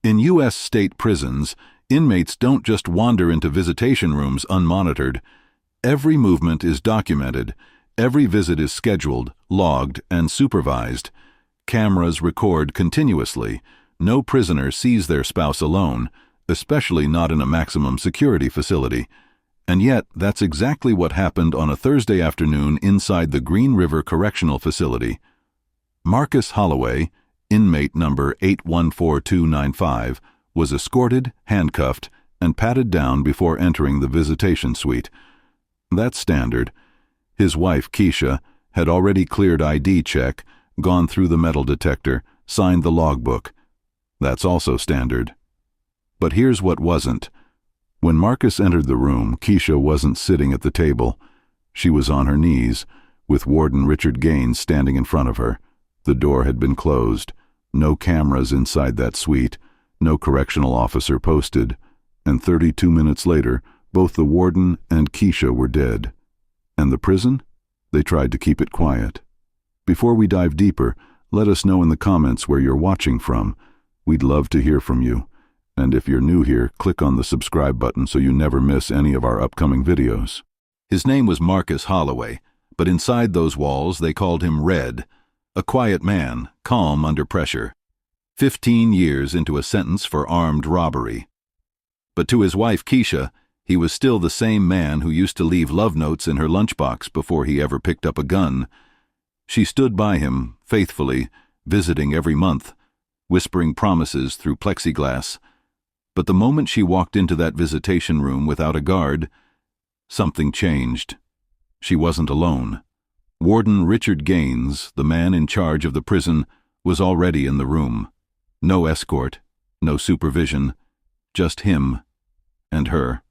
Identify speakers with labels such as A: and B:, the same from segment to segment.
A: In U.S. state prisons, inmates don't just wander into visitation rooms unmonitored. Every movement is documented. Every visit is scheduled, logged, and supervised. Cameras record continuously. No prisoner sees their spouse alone, especially not in a maximum security facility. And yet, that's exactly what happened on a Thursday afternoon inside the Green River Correctional Facility. Marcus Holloway, inmate number 814295, was escorted, handcuffed, and patted down before entering the visitation suite. That's standard. His wife, Keisha, had already cleared ID check, gone through the metal detector, signed the logbook. That's also standard. But here's what wasn't. When Marcus entered the room, Keisha wasn't sitting at the table. She was on her knees, with Warden Richard Gaines standing in front of her. The door had been closed. No cameras inside that suite. No correctional officer posted. And 32 minutes later, both the warden and Keisha were dead. And the prison? They tried to keep it quiet. Before we dive deeper, let us know in the comments where you're watching from. We'd love to hear from you. And if you're new here, click on the subscribe button so you never miss any of our upcoming videos. His name was Marcus Holloway, but inside those walls they called him Red, a quiet man, calm under pressure. 15 years into a sentence for armed robbery. But to his wife Keisha, he was still the same man who used to leave love notes in her lunchbox before he ever picked up a gun. She stood by him, faithfully, visiting every month, whispering promises through plexiglass. But the moment she walked into that visitation room without a guard, something changed. She wasn't alone. Warden Richard Gaines, the man in charge of the prison, was already in the room. No escort, no supervision, just him and her.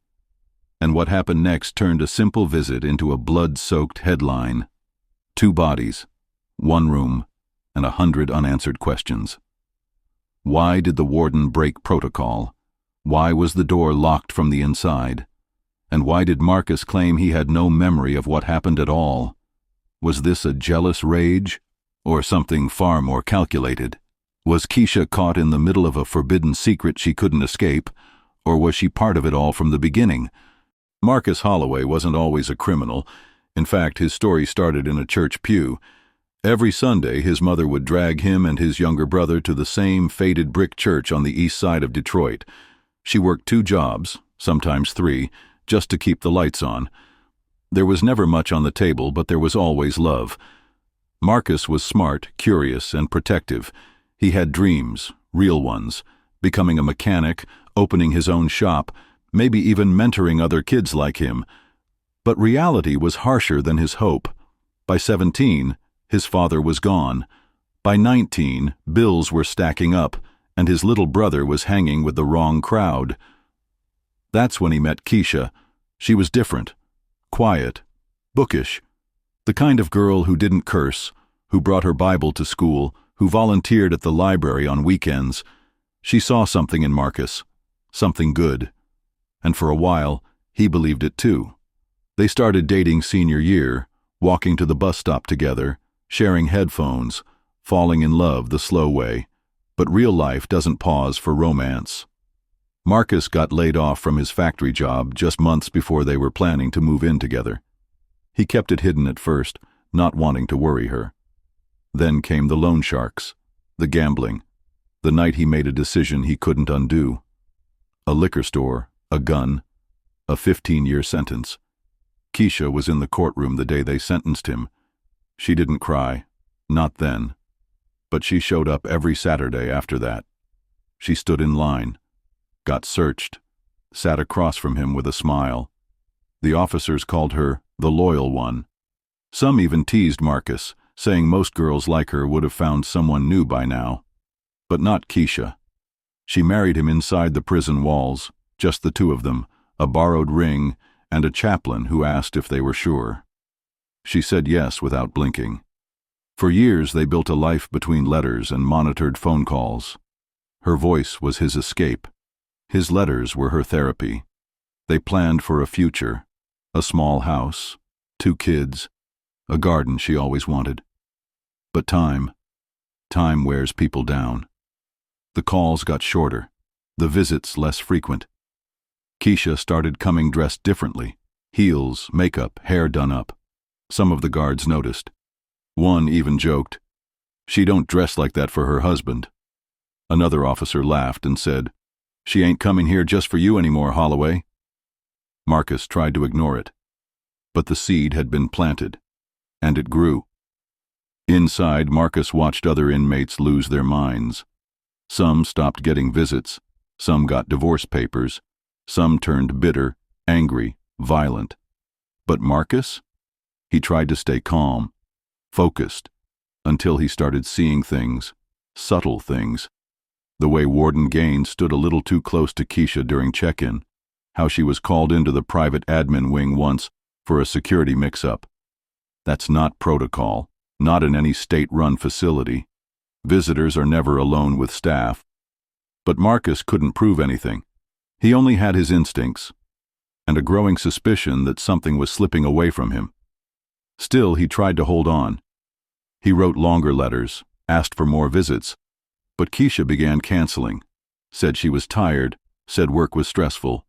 A: And what happened next turned a simple visit into a blood-soaked headline. 2 bodies, 1 room, and 100 unanswered questions. Why did the warden break protocol? Why was the door locked from the inside? And why did Marcus claim he had no memory of what happened at all? Was this a jealous rage, or something far more calculated? Was Keisha caught in the middle of a forbidden secret she couldn't escape, or was she part of it all from the beginning? Marcus Holloway wasn't always a criminal. In fact, his story started in a church pew. Every Sunday, his mother would drag him and his younger brother to the same faded brick church on the east side of Detroit. She worked 2 jobs, sometimes 3, just to keep the lights on. There was never much on the table, but there was always love. Marcus was smart, curious, and protective. He had dreams, real ones, becoming a mechanic, opening his own shop, maybe even mentoring other kids like him. But reality was harsher than his hope. By 17, his father was gone. By 19, bills were stacking up, and his little brother was hanging with the wrong crowd. That's when he met Keisha. She was different, quiet, bookish, the kind of girl who didn't curse, who brought her Bible to school, who volunteered at the library on weekends. She saw something in Marcus, something good. And for a while, he believed it too. They started dating senior year, walking to the bus stop together, sharing headphones, falling in love the slow way. But real life doesn't pause for romance. Marcus got laid off from his factory job just months before they were planning to move in together. He kept it hidden at first, not wanting to worry her. Then came the loan sharks, the gambling, the night he made a decision he couldn't undo. A liquor store, a gun, a 15-year sentence. Keisha was in the courtroom the day they sentenced him. She didn't cry, not then. But she showed up every Saturday after that. She stood in line, got searched, sat across from him with a smile. The officers called her the loyal one. Some even teased Marcus, saying most girls like her would have found someone new by now. But not Keisha. She married him inside the prison walls, just the 2 of them, a borrowed ring, and a chaplain who asked if they were sure. She said yes without blinking. For years they built a life between letters and monitored phone calls. Her voice was his escape. His letters were her therapy. They planned for a future, a small house, 2 kids, a garden she always wanted. But time wears people down. The calls got shorter, the visits less frequent. Keisha started coming dressed differently. Heels, makeup, hair done up. Some of the guards noticed. One even joked, "She don't dress like that for her husband." Another officer laughed and said, "She ain't coming here just for you anymore, Holloway." Marcus tried to ignore it, but the seed had been planted, and it grew. Inside, Marcus watched other inmates lose their minds. Some stopped getting visits, some got divorce papers, some turned bitter, angry, violent. But Marcus? He tried to stay calm, focused, until he started seeing things, subtle things. The way Warden Gaines stood a little too close to Keisha during check-in, how she was called into the private admin wing once for a security mix-up. That's not protocol, not in any state-run facility. Visitors are never alone with staff. But Marcus couldn't prove anything. He only had his instincts, and a growing suspicion that something was slipping away from him. Still, he tried to hold on. He wrote longer letters, asked for more visits, but Keisha began canceling, said she was tired, said work was stressful.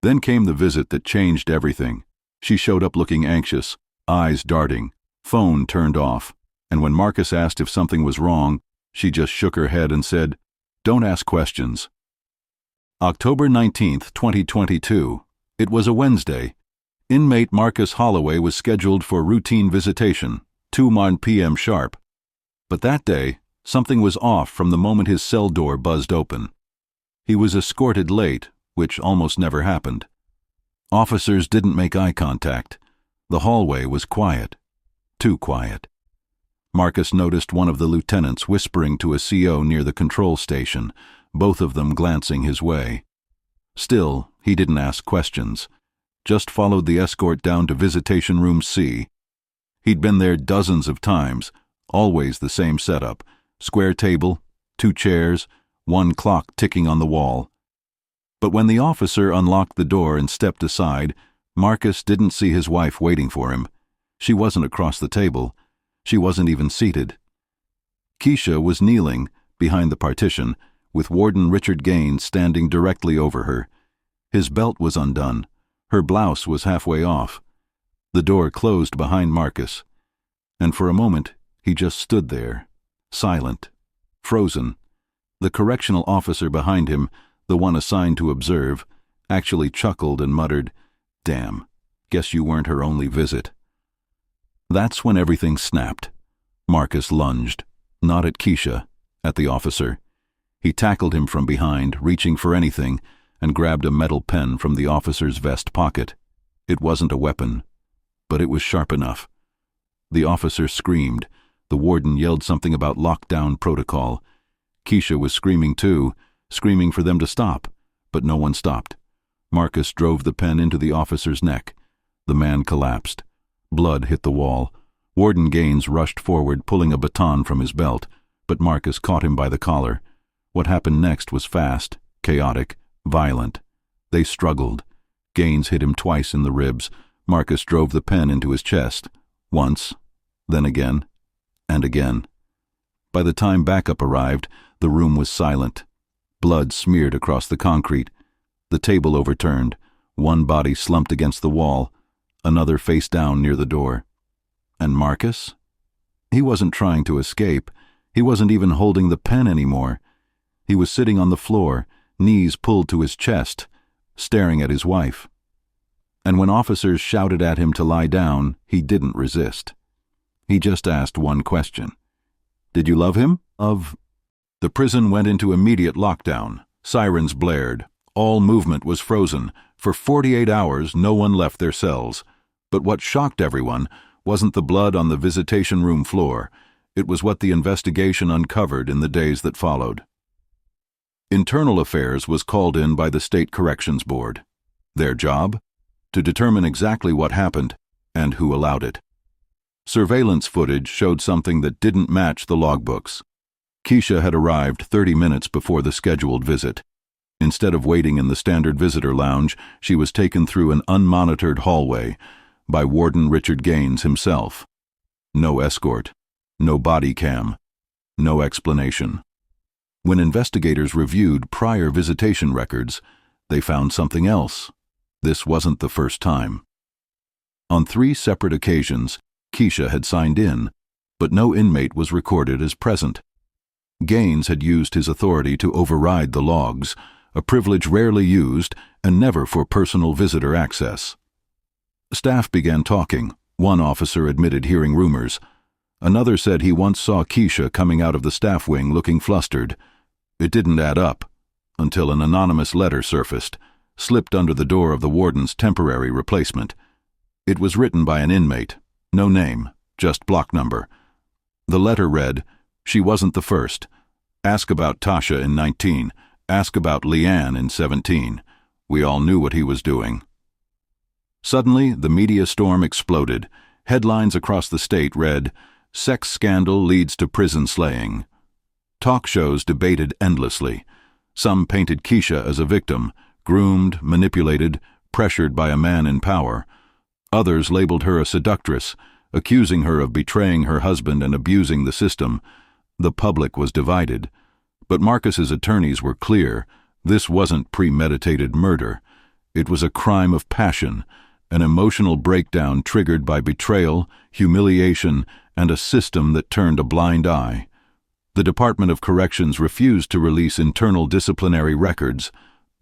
A: Then came the visit that changed everything. She showed up looking anxious, eyes darting, phone turned off, and when Marcus asked if something was wrong, she just shook her head and said, "Don't ask questions." October 19th, 2022. It was a Wednesday. Inmate Marcus Holloway was scheduled for routine visitation, 2 p.m. sharp. But that day, something was off from the moment his cell door buzzed open. He was escorted late, which almost never happened. Officers didn't make eye contact. The hallway was quiet. Too quiet. Marcus noticed one of the lieutenants whispering to a CO near the control station, both of them glancing his way. Still, he didn't ask questions, just followed the escort down to visitation room C. He'd been there dozens of times, always the same setup, square table, 2 chairs, 1 clock ticking on the wall. But when the officer unlocked the door and stepped aside, Marcus didn't see his wife waiting for him. She wasn't across the table. She wasn't even seated. Keisha was kneeling, behind the partition, with Warden Richard Gaines standing directly over her. His belt was undone. Her blouse was halfway off. The door closed behind Marcus, and for a moment he just stood there, silent, frozen. The correctional officer behind him, the one assigned to observe, actually chuckled and muttered, "Damn, guess you weren't her only visit." That's when everything snapped. Marcus lunged, not at Keisha, at the officer. He tackled him from behind, reaching for anything, and grabbed a metal pen from the officer's vest pocket. It wasn't a weapon, but it was sharp enough. The officer screamed. The warden yelled something about lockdown protocol. Keisha was screaming too, screaming for them to stop, but no one stopped. Marcus drove the pen into the officer's neck. The man collapsed. Blood hit the wall. Warden Gaines rushed forward, pulling a baton from his belt, but Marcus caught him by the collar. What happened next was fast, chaotic, violent. They struggled. Gaines hit him twice in the ribs. Marcus drove the pen into his chest. Once, then again, and again. By the time backup arrived, the room was silent. Blood smeared across the concrete. The table overturned. One body slumped against the wall, another face down near the door. And Marcus? He wasn't trying to escape. He wasn't even holding the pen anymore. He was sitting on the floor, knees pulled to his chest, staring at his wife. And when officers shouted at him to lie down, he didn't resist. He just asked one question. "Did you love him?" The prison went into immediate lockdown. Sirens blared. All movement was frozen. For 48 hours, no one left their cells. But what shocked everyone wasn't the blood on the visitation room floor. It was what the investigation uncovered in the days that followed. Internal Affairs was called in by the State Corrections Board. Their job? To determine exactly what happened and who allowed it. Surveillance footage showed something that didn't match the logbooks. Keisha had arrived 30 minutes before the scheduled visit. Instead of waiting in the standard visitor lounge, she was taken through an unmonitored hallway by Warden Richard Gaines himself. No escort, no body cam, no explanation. When investigators reviewed prior visitation records, they found something else. This wasn't the first time. On 3 separate occasions, Keisha had signed in, but no inmate was recorded as present. Gaines had used his authority to override the logs, a privilege rarely used and never for personal visitor access. Staff began talking. One officer admitted hearing rumors. Another said he once saw Keisha coming out of the staff wing looking flustered. It didn't add up, until an anonymous letter surfaced, slipped under the door of the warden's temporary replacement. It was written by an inmate. No name, just block number. The letter read, "She wasn't the first. Ask about Tasha in 19. Ask about Leanne in 17. We all knew what he was doing." Suddenly, the media storm exploded. Headlines across the state read, "Sex scandal leads to prison slaying." Talk shows debated endlessly. Some painted Keisha as a victim, groomed, manipulated, pressured by a man in power. Others labeled her a seductress, accusing her of betraying her husband and abusing the system. The public was divided. But Marcus's attorneys were clear. This wasn't premeditated murder. It was a crime of passion, an emotional breakdown triggered by betrayal, humiliation, and a system that turned a blind eye. The Department of Corrections refused to release internal disciplinary records,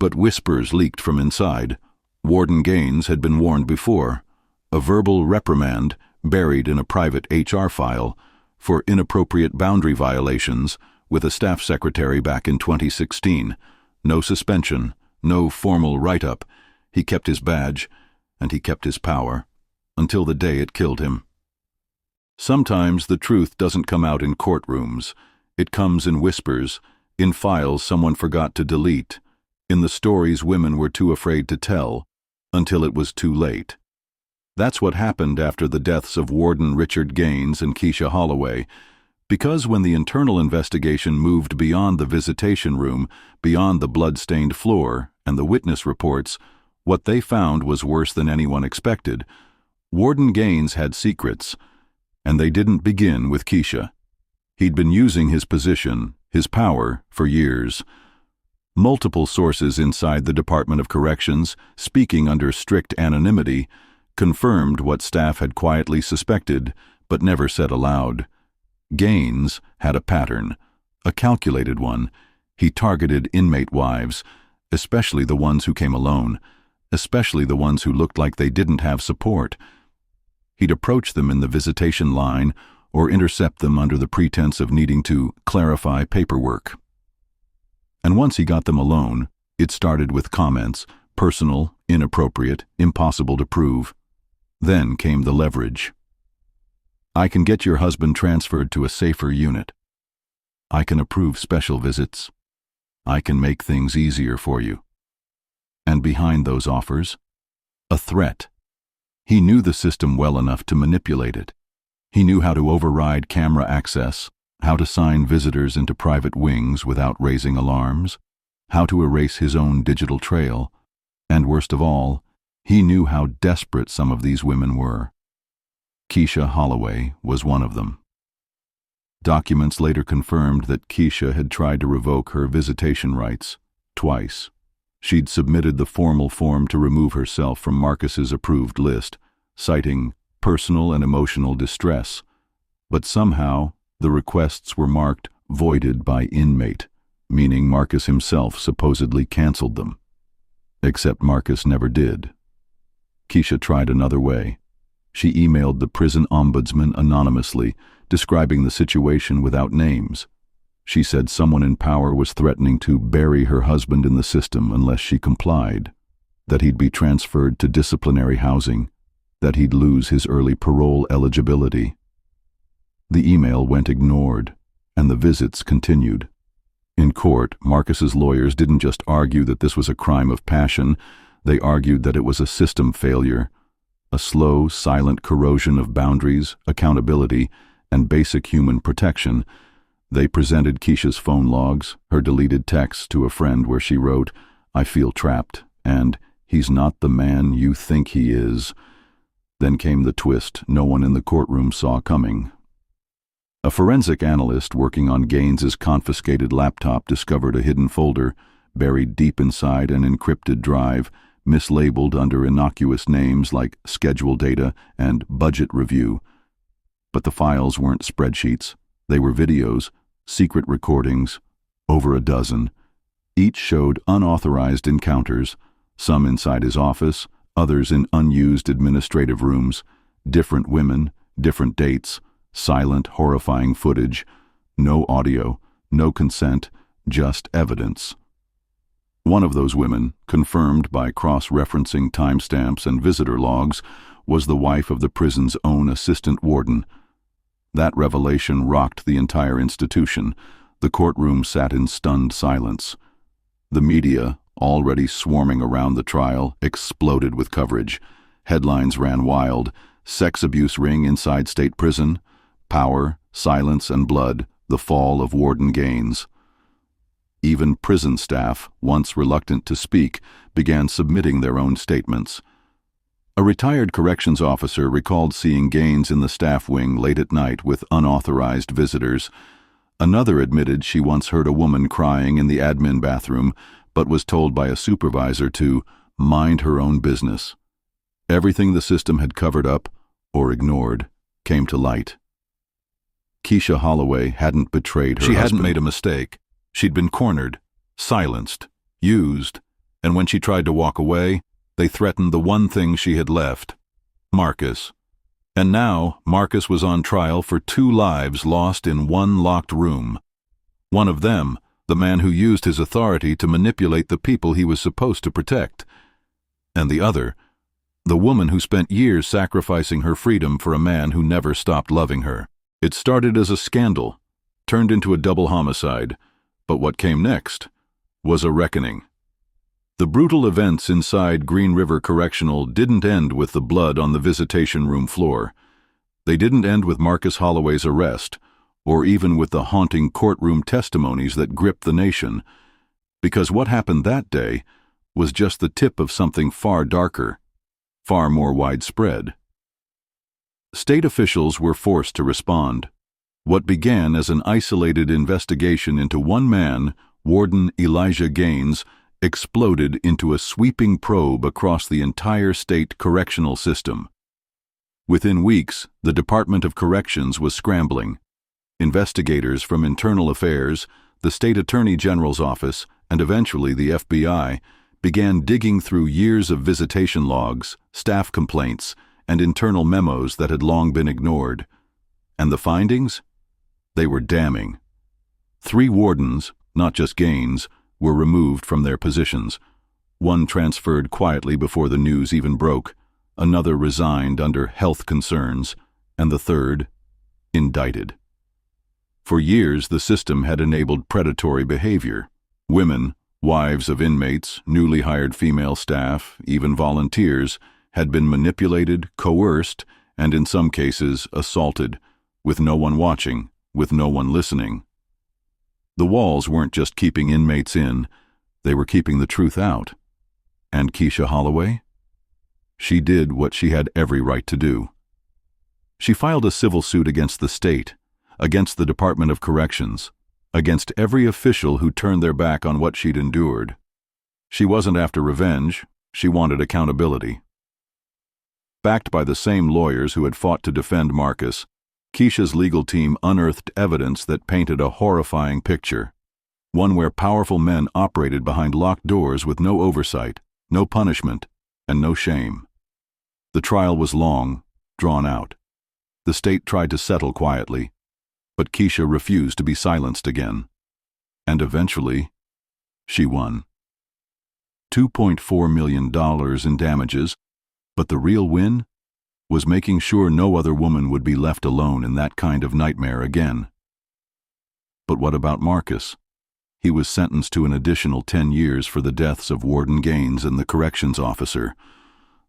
A: but whispers leaked from inside. Warden Gaines had been warned before. A verbal reprimand, buried in a private HR file, for inappropriate boundary violations with a staff secretary back in 2016. No suspension, no formal write-up. He kept his badge, and he kept his power, until the day it killed him. Sometimes the truth doesn't come out in courtrooms. It comes in whispers, in files someone forgot to delete, in the stories women were too afraid to tell, until it was too late. That's what happened after the deaths of Warden Richard Gaines and Keisha Holloway, because when the internal investigation moved beyond the visitation room, beyond the blood-stained floor and the witness reports, what they found was worse than anyone expected. Warden Gaines had secrets, and they didn't begin with Keisha. He'd been using his position, his power, for years. Multiple sources inside the Department of Corrections, speaking under strict anonymity, confirmed what staff had quietly suspected, but never said aloud. Gaines had a pattern, a calculated one. He targeted inmate wives, especially the ones who came alone, especially the ones who looked like they didn't have support. He'd approach them in the visitation line or intercept them under the pretense of needing to clarify paperwork. And once he got them alone, it started with comments, personal, inappropriate, impossible to prove. Then came the leverage. "I can get your husband transferred to a safer unit. I can approve special visits. I can make things easier for you." And behind those offers, a threat. He knew the system well enough to manipulate it. He knew how to override camera access, how to sign visitors into private wings without raising alarms, how to erase his own digital trail, and worst of all, he knew how desperate some of these women were. Keisha Holloway was one of them. Documents later confirmed that Keisha had tried to revoke her visitation rights twice. She'd submitted the formal form to remove herself from Marcus's approved list, citing personal and emotional distress, but somehow the requests were marked voided by Inmate, meaning Marcus himself supposedly canceled them. Except Marcus never did. Keisha tried another way. She emailed the prison ombudsman anonymously, describing the situation without names. She said someone in power was threatening to bury her husband in the system unless she complied, that he'd be transferred to disciplinary housing, that he'd lose his early parole eligibility. The email went ignored, and the visits continued. In court, Marcus's lawyers didn't just argue that this was a crime of passion, they argued that it was a system failure, a slow, silent corrosion of boundaries, accountability, and basic human protection. They presented Keisha's phone logs, her deleted texts to a friend where she wrote, "I feel trapped," and "He's not the man you think he is." Then came the twist no one in the courtroom saw coming. A forensic analyst working on Gaines's confiscated laptop discovered a hidden folder buried deep inside an encrypted drive, mislabeled under innocuous names like schedule data and budget review. But the files weren't spreadsheets. They were videos, secret recordings, over a dozen. Each showed unauthorized encounters, some inside his office, others in unused administrative rooms, different women, different dates, silent, horrifying footage, no audio, no consent, just evidence. One of those women, confirmed by cross-referencing timestamps and visitor logs, was the wife of the prison's own assistant warden. That revelation rocked the entire institution. The courtroom sat in stunned silence. The media, already swarming around the trial, exploded with coverage. Headlines ran wild: sex abuse ring inside state prison, power, silence, and blood, the fall of Warden Gaines. Even prison staff, once reluctant to speak, began submitting their own statements. A retired corrections officer recalled seeing Gaines in the staff wing late at night with unauthorized visitors. Another admitted she once heard a woman crying in the admin bathroom, but was told by a supervisor to mind her own business. Everything the system had covered up, or ignored, came to light. Keisha Holloway hadn't betrayed her husband. She hadn't made a mistake. She'd been cornered, silenced, used, and when she tried to walk away, they threatened the one thing she had left: Marcus. And now Marcus was on trial for 2 lives lost in one locked room. One of them, the man who used his authority to manipulate the people he was supposed to protect. And the other, the woman who spent years sacrificing her freedom for a man who never stopped loving her. It started as a scandal, turned into a double homicide, but what came next was a reckoning. The brutal events inside Green River Correctional didn't end with the blood on the visitation room floor. They didn't end with Marcus Holloway's arrest, or even with the haunting courtroom testimonies that gripped the nation, because what happened that day was just the tip of something far darker, far more widespread. State officials were forced to respond. What began as an isolated investigation into one man, Warden Elijah Gaines, exploded into a sweeping probe across the entire state correctional system. Within weeks, the Department of Corrections was scrambling. Investigators from Internal Affairs, the State Attorney General's office, and eventually the FBI began digging through years of visitation logs, staff complaints, and internal memos that had long been ignored. And the findings? They were damning. 3 wardens, not just Gaines, were removed from their positions. One transferred quietly before the news even broke, another resigned under health concerns, and the third, indicted. For years, the system had enabled predatory behavior. Women, wives of inmates, newly hired female staff, even volunteers, had been manipulated, coerced, and in some cases assaulted, with no one watching, with no one listening. The walls weren't just keeping inmates in, they were keeping the truth out. And Keisha Holloway? She did what she had every right to do. She filed a civil suit against the state, against the Department of Corrections, against every official who turned their back on what she'd endured. She wasn't after revenge, she wanted accountability. Backed by the same lawyers who had fought to defend Marcus, Keisha's legal team unearthed evidence that painted a horrifying picture, one where powerful men operated behind locked doors with no oversight, no punishment, and no shame. The trial was long, drawn out. The state tried to settle quietly, but Keisha refused to be silenced again. And eventually, she won. $2.4 million in damages, but the real win was making sure no other woman would be left alone in that kind of nightmare again. But what about Marcus? He was sentenced to an additional 10 years for the deaths of Warden Gaines and the corrections officer.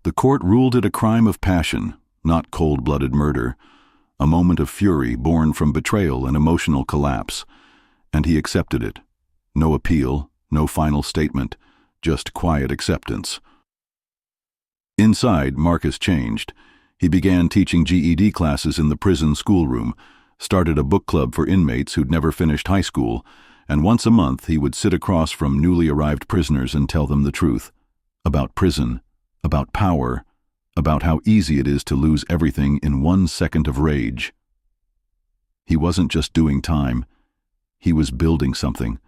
A: The court ruled it a crime of passion, not cold-blooded murder, a moment of fury born from betrayal and emotional collapse, and he accepted it. No appeal, no final statement, just quiet acceptance. Inside, Marcus changed. He began teaching GED classes in the prison schoolroom, started a book club for inmates who'd never finished high school, and once a month he would sit across from newly arrived prisoners and tell them the truth. About prison, about power, about how easy it is to lose everything in 1 second of rage. He wasn't just doing time. He was building something,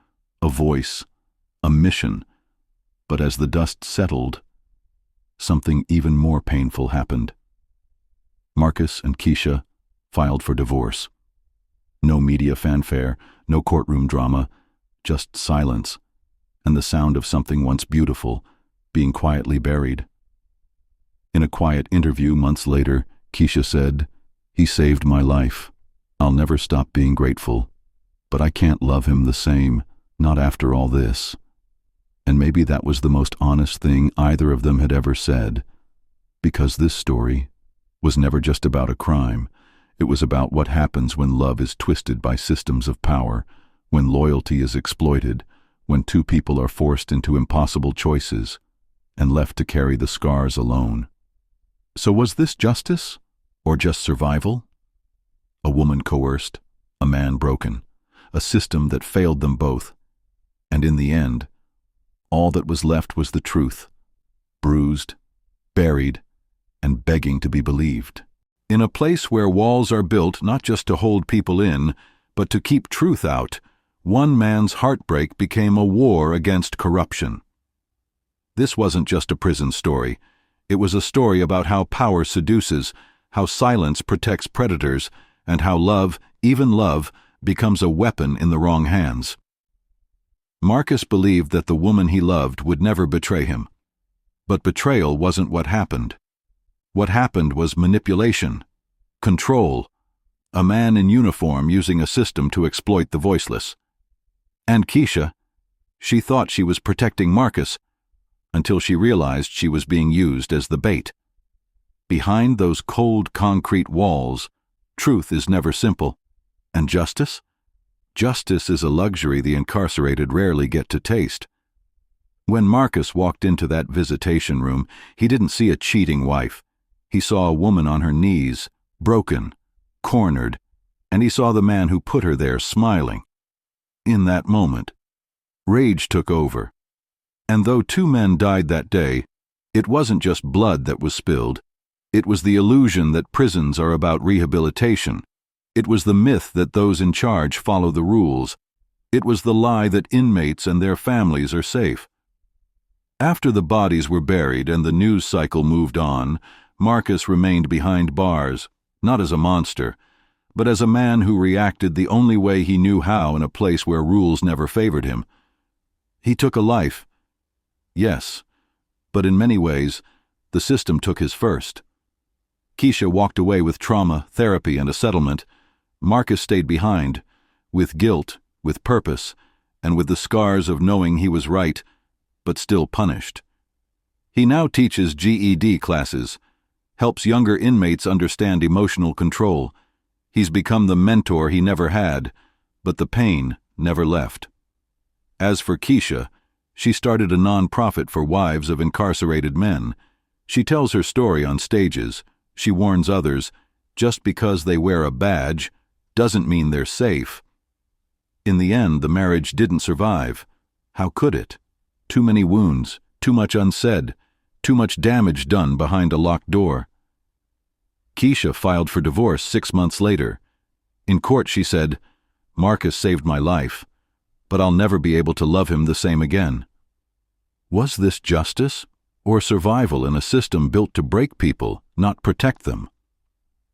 A: a voice, a mission. But as the dust settled, something even more painful happened. Marcus and Keisha filed for divorce. No media fanfare, no courtroom drama, just silence, and the sound of something once beautiful being quietly buried. In a quiet interview months later, Keisha said, "He saved my life. I'll never stop being grateful, but I can't love him the same, not after all this." And maybe that was the most honest thing either of them had ever said, because this story was never just about a crime. It was about what happens when love is twisted by systems of power, when loyalty is exploited, when two people are forced into impossible choices and left to carry the scars alone. So was this justice, or just survival? A woman coerced, a man broken, a system that failed them both. And in the end, all that was left was the truth, bruised, buried, and begging to be believed. In a place where walls are built not just to hold people in, but to keep truth out, one man's heartbreak became a war against corruption. This wasn't just a prison story. It was a story about how power seduces, how silence protects predators, and how love, even love, becomes a weapon in the wrong hands. Marcus believed that the woman he loved would never betray him. But betrayal wasn't what happened. What happened was manipulation, control, a man in uniform using a system to exploit the voiceless. And Keisha, she thought she was protecting Marcus, until she realized she was being used as the bait. Behind those cold concrete walls, truth is never simple. And justice? Justice is a luxury the incarcerated rarely get to taste. When Marcus walked into that visitation room, he didn't see a cheating wife. He saw a woman on her knees, broken, cornered, and he saw the man who put her there smiling. In that moment, rage took over. And though 2 men died that day, it wasn't just blood that was spilled. It was the illusion that prisons are about rehabilitation. It was the myth that those in charge follow the rules. It was the lie that inmates and their families are safe. After the bodies were buried and the news cycle moved on, Marcus remained behind bars, not as a monster, but as a man who reacted the only way he knew how in a place where rules never favored him. He took a life. Yes, but in many ways, the system took his first. Keisha walked away with trauma, therapy, and a settlement. Marcus stayed behind, with guilt, with purpose, and with the scars of knowing he was right, but still punished. He now teaches GED classes, helps younger inmates understand emotional control. He's become the mentor he never had, but the pain never left. As for Keisha, she started a non-profit for wives of incarcerated men. She tells her story on stages. She warns others, just because they wear a badge doesn't mean they're safe. In the end, the marriage didn't survive. How could it? Too many wounds, too much unsaid, too much damage done behind a locked door. Keisha filed for divorce 6 months later. In court, she said, "Marcus saved my life, but I'll never be able to love him the same again." Was this justice or survival in a system built to break people, not protect them?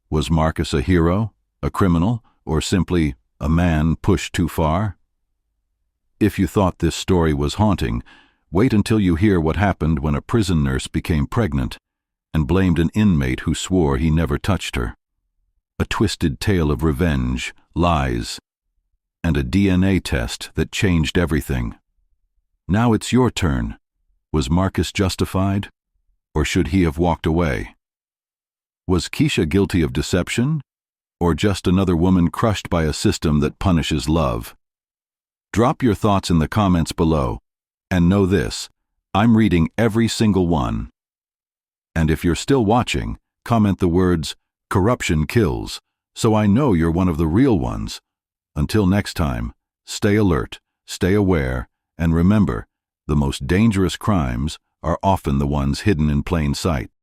A: Was Marcus a hero, a criminal, or simply a man pushed too far? If you thought this story was haunting, wait until you hear what happened when a prison nurse became pregnant and blamed an inmate who swore he never touched her. A twisted tale of revenge, lies, and a DNA test that changed everything. Now it's your turn. Was Marcus justified, or should he have walked away? Was Keisha guilty of deception, or just another woman crushed by a system that punishes love? Drop your thoughts in the comments below, and know this, I'm reading every single one. And if you're still watching, comment the words, "Corruption kills," so I know you're one of the real ones. Until next time, stay alert, stay aware, and remember, the most dangerous crimes are often the ones hidden in plain sight.